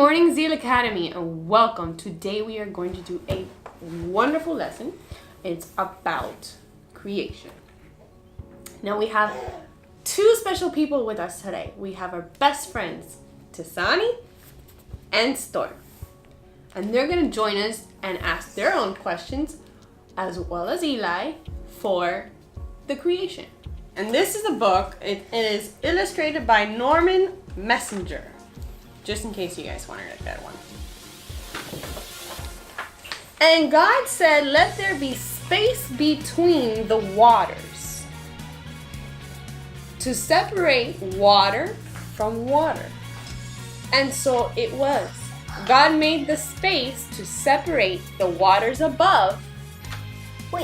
morning, Zeal Academy, and welcome. Today we are going to do a wonderful lesson. It's about creation. Now we have two special people with us today. We have our best friends, Tisani and Storm. And they're going to join us and ask their own questions, as well as Eli, for the creation. And this is a book. It is illustrated by Norman Messenger. Just in case you guys wanted to get one. And God said, let there be space between the waters to separate water from water. And so it was. God made the space to separate the waters above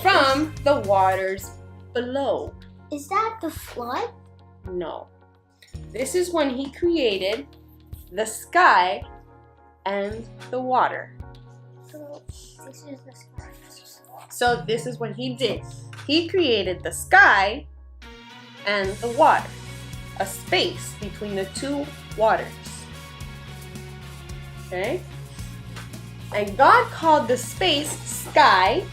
from the waters below. Is that the flood? No. This is when he created the sky and the water. So this is the sky. So this is what he did. He created the sky and the water. A space between the two waters. Okay? And God called the space sky.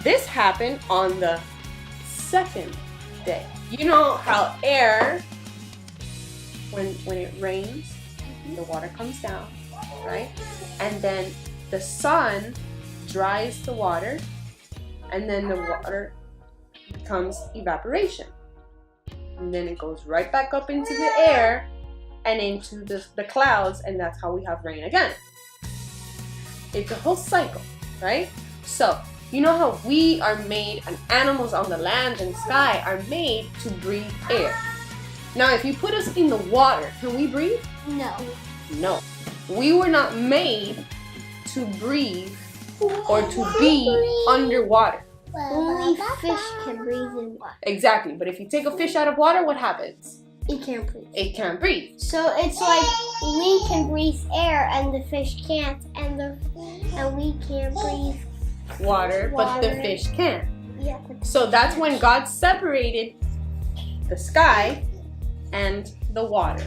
This happened on the second day. You know how air, when it rains, the water comes down, right? And then the sun dries the water, and then the water becomes evaporation. And then it goes right back up into the air and into the clouds, and that's how we have rain again. It's a whole cycle, right? So, you know how we are made, and animals on the land and sky are made to breathe air. Now, if you put us in the water, can we breathe? No. No. We were not made to breathe or to be underwater. Only fish can breathe in water. Exactly. But if you take a fish out of water, what happens? It can't breathe. It can't breathe. So it's like we can breathe air and the fish can't, and we can't breathe Water, but the fish can. Yeah. So that's when God separated the sky and the water.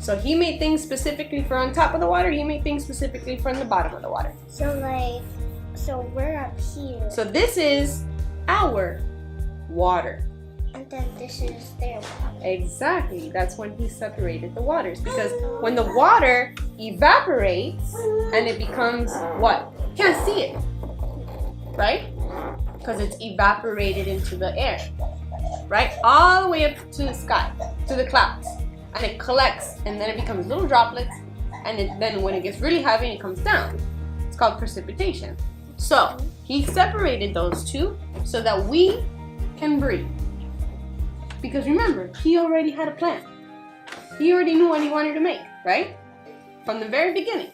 So he made things specifically for on top of the water. He made things specifically for on the bottom of the water. So we're up here. So this is our water. And then this is their water. Exactly. That's when he separated the waters. Because when the water evaporates and it becomes what? You can't see it. Right? Because it's evaporated into the air. Right? All the way up to the sky, to the clouds. And it collects, and then it becomes little droplets. And then when it gets really heavy, it comes down. It's called precipitation. So he separated those two so that we can breathe. Because remember, he already had a plan. He already knew what he wanted to make, right? From the very beginning.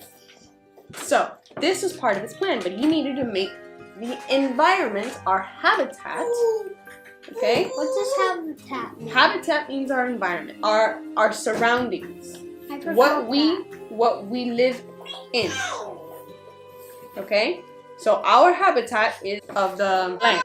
So this was part of his plan, but he needed to make the environment, our habitat. Okay? What does habitat mean? Habitat means our environment, our surroundings. What we live in. Okay? So our habitat is of the land.